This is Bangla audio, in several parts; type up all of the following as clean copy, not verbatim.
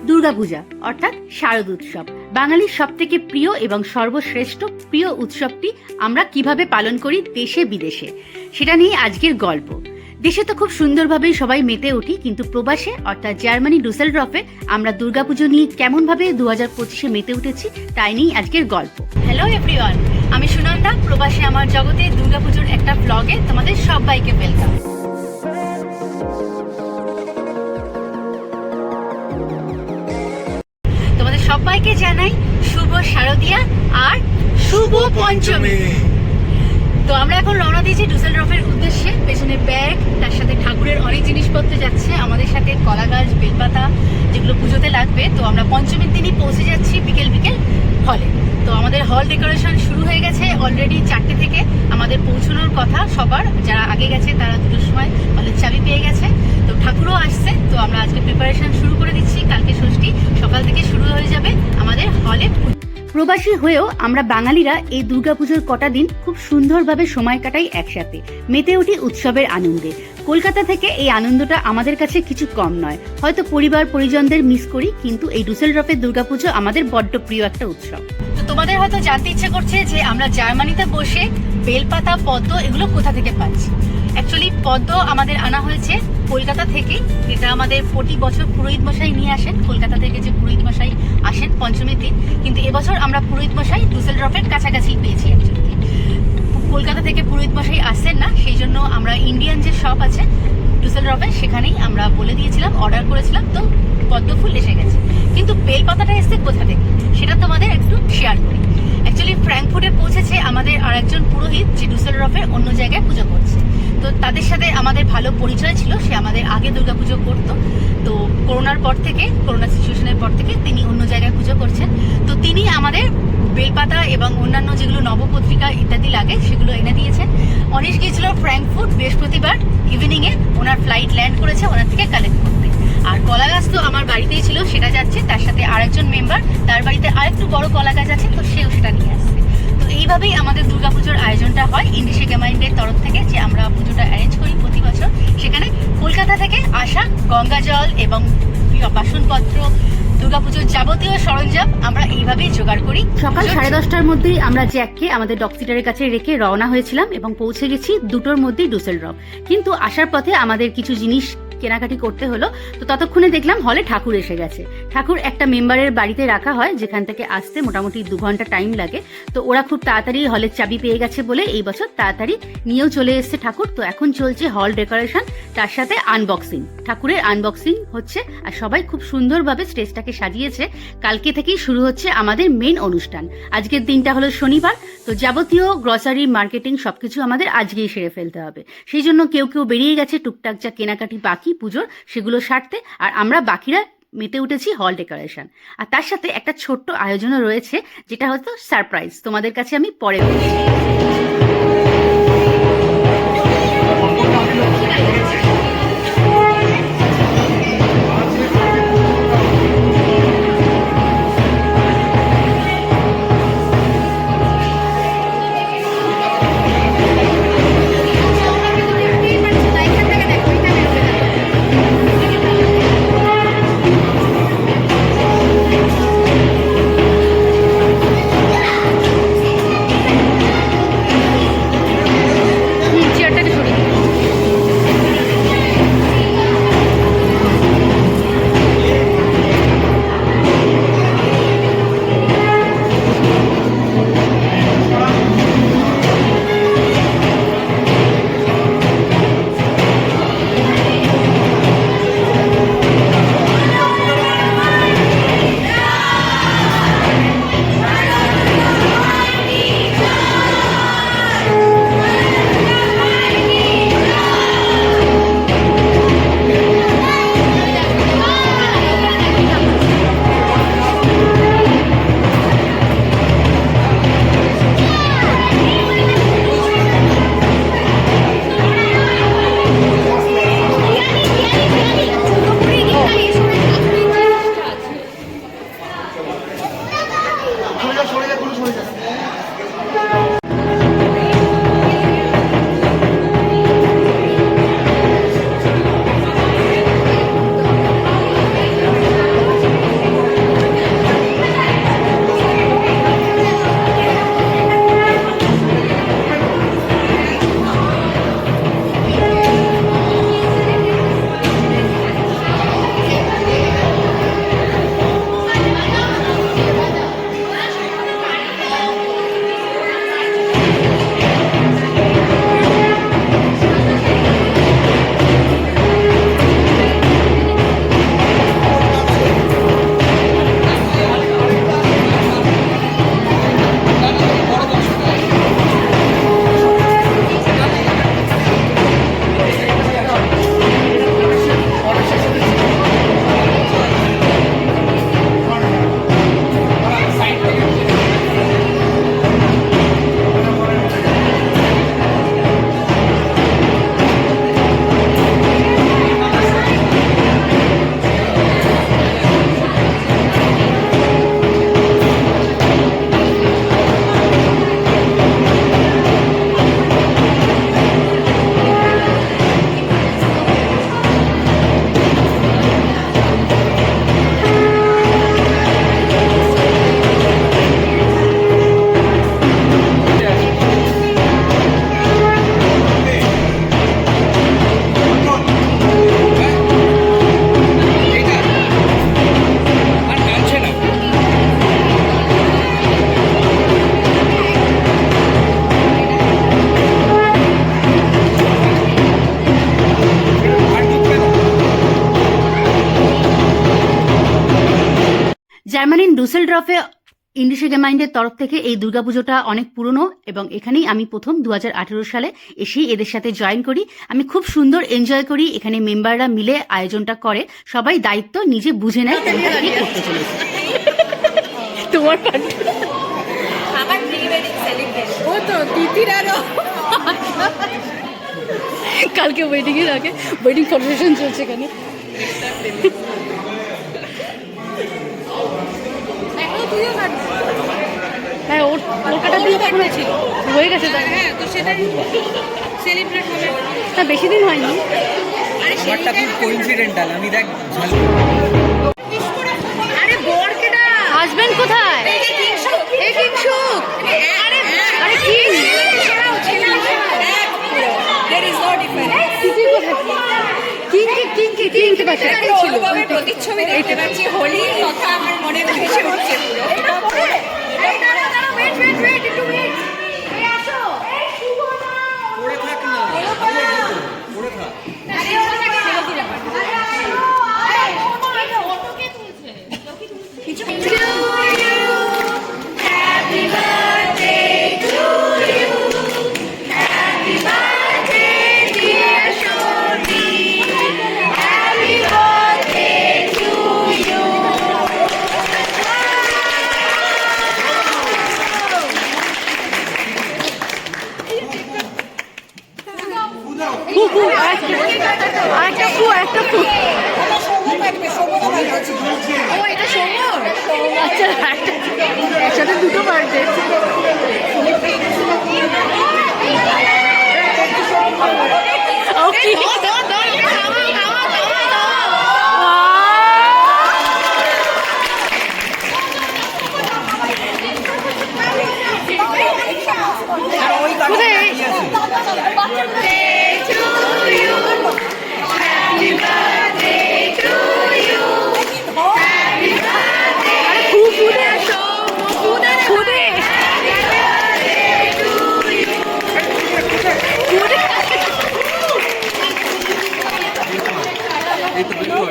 দুর্গাপূজা অর্থাৎ শারদ উৎসব বাঙালির সবথেকে প্রিয় এবং সর্বশ্রেষ্ঠ প্রিয় উৎসবটি আমরা কিভাবে পালন করি দেশে বিদেশে, সেটা নিয়ে আজকের গল্প। দেশে তো খুব সুন্দরভাবেই সবাই মেতে উঠি, কিন্তু প্রবাসে অর্থাৎ জার্মানি ডুসেলডর্ফে আমরা দুর্গাপুজো নিয়ে কেমনভাবে 2025-এ মেতে উঠেছি তাই নিয়েই আজকের গল্প। হ্যালো এভরিওয়ান, আমি সুনন্দা। প্রবাসে আমার জগতে দুর্গাপুজোর একটা ব্লগে তোমাদের সবাইকে ওয়েলকাম। তোমাদের সবাইকে জানাই শুভ শারদিয়া আর শুভ পঞ্চমী। তো আমরা এখন রওনা দিয়েছি ডুসেলডর্ফের উদ্দেশ্যে। পেছনে ব্যাগ, তার সাথে ঠাকুরের অনেক জিনিসপত্র যাচ্ছে, আমাদের সাথে কলা গাছ, বেলপাতা যেগুলো পুজোতে লাগবে। তো আমরা পঞ্চমীর দিনই পৌঁছে যাচ্ছি বিকেল হলে। তো আমাদের হল ডেকোরেশন শুরু হয়ে গেছে অলরেডি 4টে থেকে। আমাদের পৌঁছানোর কথা সবার, যারা আগে গেছে তারা 2টোর সময় হলের চাবি পেয়ে গেছে। তো ঠাকুরও আসছে, তো আমরা আজকে প্রিপারেশন শুরু করে দিচ্ছি। কালকে ষষ্ঠী, সকাল থেকে শুরু হয়ে যাবে আমাদের হলে। প্রবাসী হয়েও আমরা বাঙালিরা এই দুর্গাপুজোর কটা দিন খুব সুন্দরভাবে সময় কাটাই একসাথে, মেতে উঠি উৎসবের আনন্দে। কলকাতা থেকে এই আনন্দটা আমাদের কাছে কিছু কম নয়। হয়তো পরিবার পরিজনদের মিস করি, কিন্তু এই ডুসেলডর্ফের দুর্গাপুজো আমাদের বড্ড প্রিয় একটা উৎসব। তো তোমাদের হয়তো জানতে ইচ্ছে করছে যে আমরা জার্মানিতে বসে বেলপাতা, পদ্ম এগুলো কোথা থেকে পাচ্ছি। অ্যাকচুয়ালি পদ্ম আমাদের আনা হয়েছে কলকাতা থেকে। এটা আমাদের প্রতি বছর পুরোহিত মশাই নিয়ে আসেন, কলকাতা থেকে যে পুরোহিত মশাই আসেন পঞ্চমীর দিন। কিন্তু এবছর আমরা পুরোহিত মশাই ডুসেলডর্ফের কাছাকাছি পেয়েছি। অ্যাকচুয়ালি কলকাতা থেকে পুরোহিত মশাই আসছেন না, সেই জন্য আমরা ইন্ডিয়ান যে শপ আছে ডুসেলডর্ফে সেখানেই আমরা বলে দিয়েছিলাম, অর্ডার করেছিলাম। তো পদ্ম ফুল এসে গেছে, কিন্তু বেলপাতাটা এসছে কোথা থেকে সেটা তোমাদের একটু শেয়ার করি। অ্যাকচুয়ালি ফ্র্যাঙ্কফুর্টে পৌঁছেছে আমাদের আরেকজন পুরোহিত, যে ডুসেলডর্ফের অন্য জায়গায় পুজো করছে। তো তাদের সাথে আমাদের ভালো পরিচয় ছিল, সে আমাদের আগে দুর্গাপুজো করতো। তো করোনার পর থেকে, করোনা সিচুয়েশনের পর থেকে তিনি অন্য জায়গায় পুজো করছেন। তো তিনি আমাদের বেলপাতা এবং অন্যান্য যেগুলো নবপত্রিকা ইত্যাদি লাগে সেগুলো এনে দিয়েছেন। অনিশ গিয়েছিল ফ্র্যাঙ্কফুর্ট বৃহস্পতিবার ইভিনিংয়ে, ওনার ফ্লাইট ল্যান্ড করেছে ওনার থেকে কালেক্ট করতে। আর কলা গাছ তো আমার বাড়িতেই ছিল, সেটা যাচ্ছে। তার সাথে আরেকজন মেম্বার, তার বাড়িতে আরেকটু বড় কলা গাছ আছে, তো সেও সেটা নিয়ে আসছে। তো এইভাবেই আমাদের দুর্গাপুজোর আয়োজনটা হয় ইন্ডিশে গেমাইন্ডের তরফ থেকে, যে আমরা পুজোটা অ্যারেঞ্জ করি প্রতি বছর। সেখানে কলকাতা থেকে আসা গঙ্গা জল এবং বাসনপত্র, দুর্গাপুজোর যাবতীয় সরঞ্জাম আমরা এইভাবেই জোগাড় করি। সকাল 10:30টার মধ্যেই আমরা জ্যাককে আমাদের ডগ সিটারের কাছে রেখে রওনা হয়েছিলাম এবং পৌঁছে গেছি 2টোর মধ্যেই ডুসেলডর্ফ। কিন্তু আসার পথে আমাদের কিছু জিনিস কেনাকাটি করতে হলো। তো ততক্ষণে দেখলাম হলে ঠাকুর এসে গেছে। ঠাকুর একটা মেম্বারের বাড়িতে রাখা হয়, যেখান থেকে আসতে মোটামুটি 2 ঘন্টা টাইম লাগে। তো ওরা খুব তাড়াতাড়ি হলের চাবি পেয়ে গেছে বলে এই বছর তাড়াতাড়ি নিয়েও চলে এসেছে ঠাকুর। তো এখন চলছে হল ডেকোরেশন, তার সাথে আনবক্সিং। ঠাকুরের আনবক্সিং হচ্ছে আর সবাই খুব সুন্দরভাবে স্টেজটাকে সাজিয়েছে। কালকে থেকেই শুরু হচ্ছে আমাদের মেন অনুষ্ঠান। আজকের দিনটা হলো শনিবার, তো যাবতীয় গ্রসারি মার্কেটিং সবকিছু আমাদের আজকেই সেরে ফেলতে হবে। সেই জন্য কেউ বেরিয়ে গেছে টুকটাক যা কেনাকাটি বাকি পুজোর, সেগুলো সারতে। আর আমরা বাকিরা মেতে উঠেছি হল ডেকোরেশন। আর তার সাথে একটা ছোট্ট আয়োজনও রয়েছে, যেটা হয়তো সারপ্রাইজ, তোমাদের কাছে আমি পরে বলছি। জার্মানির ডুসেলডর্ফে ইন্ডিসে গেমাইন্ডের তরফ থেকে এই দুর্গাপুজোটা অনেক পুরনো এবং এখানেই আমি প্রথম 2018 সালে এসেই এদের সাথে জয়েন করি। আমি খুব সুন্দর এনজয় করি। এখানে মেম্বাররা মিলে আয়োজনটা করে, সবাই দায়িত্ব নিজে বুঝে নেয় কোনটা কি করতে চলেছে। তোমার আমার প্রি ওয়েডিং সেলিব্রেশন ও তো তিতিরারও কালকে ওয়েডিং এর আগে ওয়েডিং ফটোসেশন চলছে এখানে। হ্যাঁ ওর কাটা দিয়ে এখন ছিল হয়ে গেছে তাই। হ্যাঁ তো সেটাই সেলিব্রেট হবে। তা বেশি দিন হয়নি। আমারটা খুব কোইন্সিডেন্টাল। আমি দেখ আরে বরকেটা হাজবেন্ড কোথায়? এই কিংশুক আরে আরে কি there is no difference কিংকে পাশে ছিল প্রতিচ্ছবি দেখতে পাচ্ছি হোলি কথা আমার মনে ভেসে উঠছে পুরো। এই দাঁড়াও ওয়েট একটু ওয়েট এই আসো এই শুভ না পড়ে থাক না, পড়ে থাক। আরে ওটা ছেড়ে দিলাম আরে অটোকে তুলছে কিছু happy birthday to you happy birthday dear Shoni happy birthday to you. একটা ফু ও এটা সমর আচ্ছা একসাথে দুটো বার্থডে। ওকে এই তো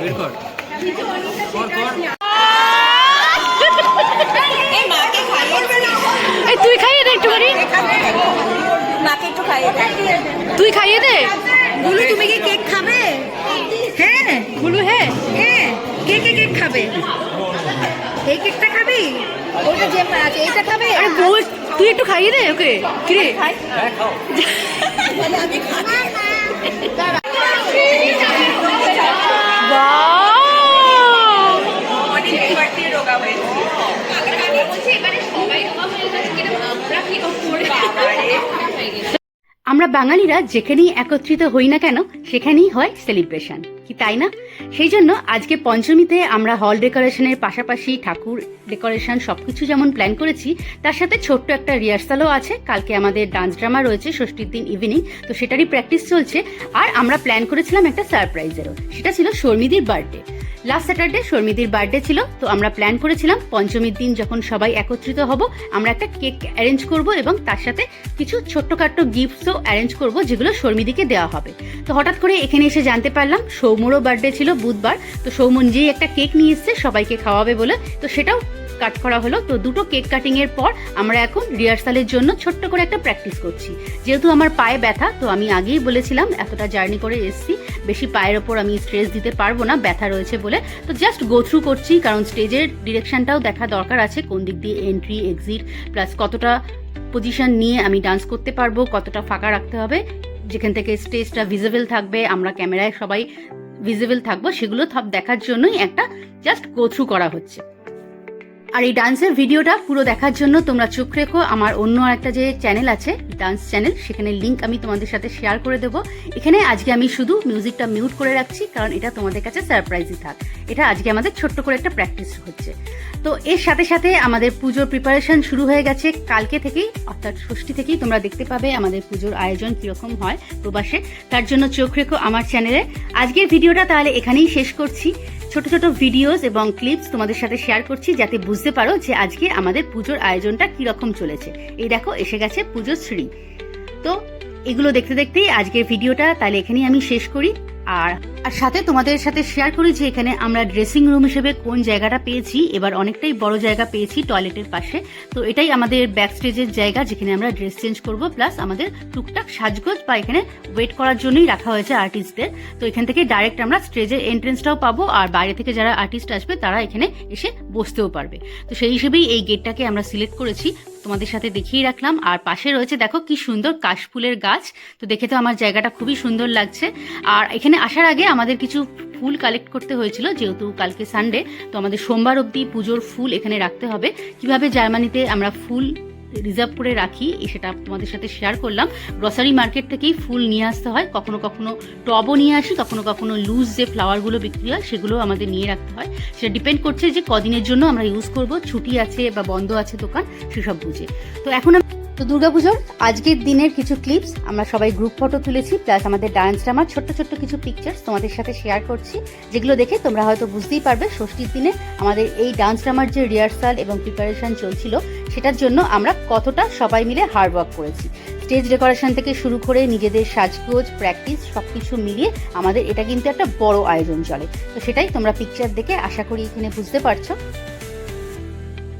বের কর এই মাকে খাইয়ে এই তুই খাইয়ে দে একটু করে, মাকে একটু খাইয়ে দে। তুই খাইয়ে দে। গুলু তুমি কি কেক খাবে? হ্যাঁ গুলু হ্যাঁ হ্যাঁ কে কে কেক খাবে? এই কেকটা খাবি? ওটা যে আছে এইটা খাবে? আরে বল তুই একটু খাইয়ে দে ওকে। কি রে বলে আমি খাবো। বাহ অনেক বাড়তি রোগা হয়েছে। আমি বলছি এবারে সবাই রোগা হয়ে গেছে কিন্তু আমরা কি করে বাবারে আমরা বাঙালিরা যেখানেই একত্রিত হই না কেন সেখানেই হয় সেলিব্রেশন, কি তাই না? সেই জন্য আজকে পঞ্চমীতে আমরা হল ডেকোরেশনের পাশাপাশি ঠাকুর ডেকোরেশন সবকিছু যেমন প্ল্যান করেছি, তার সাথে ছোট্ট একটা রিহার্সালও আছে। কালকে আমাদের ডান্স ড্রামা রয়েছে ষষ্ঠীর দিন ইভিনিং, তো সেটারই প্র্যাকটিস চলছে। আর আমরা প্ল্যান করেছিলাম একটা সারপ্রাইজেরও, সেটা ছিল শর্মিদির বার্থডে। লাস্ট স্যাটারডে শর্মিদির বার্থডে ছিল, তো আমরা প্ল্যান করেছিলাম পঞ্চমীর দিন যখন সবাই একত্রিত হব আমরা একটা কেক অ্যারেঞ্জ করব এবং তার সাথে কিছু ছোট্টখাট্ট গিফটসও অ্যারেঞ্জ করব যেগুলো শর্মিদিকে দেওয়া হবে। তো হঠাৎ করে এখানে এসে জানতে পারলাম সৌম্যরও বার্থডে ছিল বুধবার, তো সৌম্য নিজেই একটা কেক নিয়ে এসছে সবাইকে খাওয়াবে বলে, তো সেটাও কাট করা হলো। তো দুটো কেক কাটিং এর পর আমরা এখন রিহার্সালের জন্য ছোট্ট করে একটা প্র্যাকটিস করছি। যেহেতু আমার পায়ে ব্যথা, তো আমি আগেই বলেছিলাম এতটা জার্নি করে এসেছি, বেশি পায়ের ওপর আমি স্ট্রেস দিতে পারবো না ব্যথা রয়েছে বলে, তো জাস্ট গো থ্রু করছি। কারণ স্টেজের ডিরেকশনটাও দেখা দরকার আছে, কোন দিক দিয়ে এন্ট্রি এক্সিট, প্লাস কতটা পজিশন নিয়ে আমি ডান্স করতে পারবো, কতটা ফাঁকা রাখতে হবে, যেখান থেকে স্টেজটা ভিজিবল থাকবে, আমরা ক্যামেরায় সবাই ভিজিবল থাকবো, সেগুলো সব দেখার জন্যই একটা জাস্ট গো থ্রু করা হচ্ছে। আর এই ডান্সের ভিডিওটা পুরো দেখার জন্য তোমরা চোখ রেখো আমার অন্য একটা যে চ্যানেল আছে ডান্স চ্যানেল, সেখানে লিংক আমি তোমাদের সাথে শেয়ার করে দেবো। এখানে আজকে আমি শুধু মিউজিকটা মিউট করে রাখছি, কারণ এটা তোমাদের কাছে সারপ্রাইজই থাক। এটা আজকে আমাদের ছোট্ট করে একটা প্র্যাকটিস হচ্ছে। তো এর সাথে সাথে আমাদের পুজোর প্রিপারেশন শুরু হয়ে গেছে কালকে থেকেই, অর্থাৎ ষষ্ঠী থেকেই তোমরা দেখতে পাবে আমাদের পুজোর আয়োজন কিরকম হয় প্রবাসে। তার জন্য চোখ রেখো আমার চ্যানেলে। আজকের ভিডিওটা তাহলে এখানেই শেষ করছি। ছোট ছোট ভিডিওস এবং ক্লিপস তোমাদের সাথে শেয়ার করছি যাতে বুঝতে পারো যে আজকে আমাদের পুজোর আয়োজনটা কিরকম চলেছে। এই দেখো এসে গেছে পুজোর শ্রী। তো এগুলো দেখতে দেখতেই আজকের ভিডিওটা তাহলে এখানেই আমি শেষ করি। আর সাথে তোমাদের সাথে শেয়ার করি যে এখানে আমরা ড্রেসিং রুম হিসেবে কোন জায়গাটা পেয়েছি। এবার অনেকটাই বড় জায়গা পেয়েছি টয়লেটের পাশে। তো এটাই আমাদের ব্যাক স্টেজের জায়গা, যেখানে আমরা ড্রেস চেঞ্জ করব, প্লাস আমাদের টুকটাক সাজগোজ বা এখানে ওয়েট করার জন্যই রাখা হয়েছে আর্টিস্টদের। তো এখান থেকে ডাইরেক্ট আমরা স্টেজের এন্ট্রেন্সটাও পাবো, আর বাইরে থেকে যারা আর্টিস্ট আসবে তারা এখানে এসে বসতেও পারবে। তো সেই হিসেবেই এই গেটটাকে আমরা সিলেক্ট করেছি, তোমাদের সাথে দেখিয়ে রাখলাম। আর পাশে রয়েছে দেখো কি সুন্দর কাশফুলের গাছ। তো দেখে তো আমার জায়গাটা খুবই সুন্দর লাগছে। আর এখানে আসার আগে আমাদের কিছু ফুল কালেক্ট করতে হয়েছিল, যেহেতু কালকে সানডে। তো আমাদের সোমবার অবধি পুজোর ফুল এখানে রাখতে হবে। কিভাবে জার্মানিতে আমরা ফুল রিজার্ভ করে রাখি সেটা তোমাদের সাথে শেয়ার করলাম। গ্রসারি মার্কেট থেকেই ফুল নিয়ে আসতে হয়, কখনো কখনো টবও নিয়ে আসি, কখনো কখনো লুজ যে ফ্লাওয়ারগুলো বিক্রি হয় সেগুলো আমাদের নিয়ে রাখতে হয়। সেটা ডিপেন্ড করছে যে কদিনের জন্য আমরা ইউজ করব, ছুটি আছে বা বন্ধ আছে দোকান, সেসব বুঝে। তো এখন তো দুর্গাপুজোর আজকের দিনের কিছু ক্লিপস আমরা সবাই গ্রুপ ফটো তুলেছি, প্লাস আমাদের ডান্স ড্রামার ছোট্ট ছোট্ট কিছু পিকচার্স তোমাদের সাথে শেয়ার করছি, যেগুলো দেখে তোমরা হয়তো বুঝতেই পারবে ষষ্ঠীর দিনে আমাদের এই ডান্স ড্রামার যে রিহার্সাল এবং প্রিপারেশন চলছিল সেটার জন্য আমরা কতটা সবাই মিলে হার্ড ওয়ার্ক করেছি। স্টেজ ডেকোরেশন থেকে শুরু করে নিজেদের সাজগোজ, প্র্যাকটিস সবকিছু মিলিয়ে আমাদের এটা কিন্তু একটা বড় আয়োজন চলে। তো সেটাই তোমরা পিকচার দেখে আশা করি এখানে বুঝতে পারছো।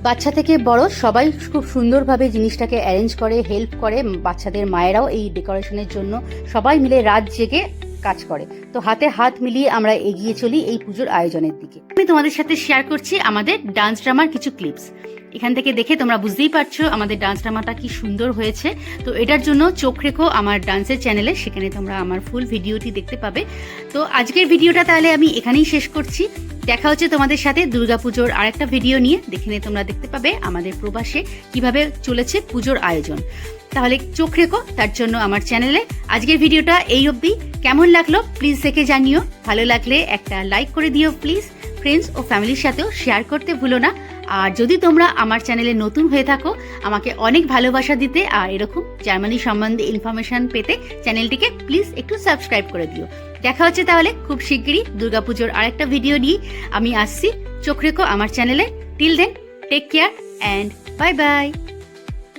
বাচ্চা থেকে বড় সবাই খুব সুন্দরভাবে জিনিসটাকে অ্যারেঞ্জ করে, হেল্প করে। বাচ্চাদের মায়েরাও এই ডেকোরেশনের জন্য সবাই মিলে রাত জেগে কাজ করে। তো হাতে হাত মিলিয়ে আমরা এগিয়ে চলি এই পুজোর আয়োজনের দিকে। আমি তোমাদের সাথে শেয়ার করছি আমাদের ডান্স ড্রামার কিছু ক্লিপস। এখান থেকে দেখে তোমরা বুঝতেই পারছো আমাদের ডান্স ড্রামাটা কি সুন্দর হয়েছে। তো এটার জন্য চোখ রেখো আমার ডান্সের চ্যানেলে, সেখানে তোমরা আমার ফুল ভিডিওটি দেখতে পাবে। তো আজকের ভিডিওটা তাহলে আমি এখানেই শেষ করছি। দেখা হচ্ছে তোমাদের সাথে দুর্গাপুজোর আরেকটা ভিডিও নিয়ে, যেখানে তোমরা দেখতে পাবে আমাদের প্রবাসে কিভাবে চলেছে পুজোর আয়োজন। তাহলে চোখ রেখো তার জন্য আমার চ্যানেলে। আজকের ভিডিওটা এই অবধি। কেমন লাগলো প্লিজ দেখে জানিও। ভালো লাগলে একটা লাইক করে দিও প্লিজ। ফ্রেন্ডস ও ফ্যামিলির সাথেও শেয়ার করতে ভুলো না। আর যদি তোমরা আমার চ্যানেলে নতুন হয়ে থাকো, আমাকে অনেক ভালোবাসা দিতে আর এরকম জার্মানি সম্বন্ধে ইনফরমেশন পেতে চ্যানেলটিকে প্লিজ একটু সাবস্ক্রাইব করে দিও। দেখা হচ্ছে তাহলে খুব শিগগিরই দুর্গাপুজোর আরেকটা ভিডিও নিয়ে আমি আসছি। চোখ রেখো আমার চ্যানেলে। Till then take care and bye by.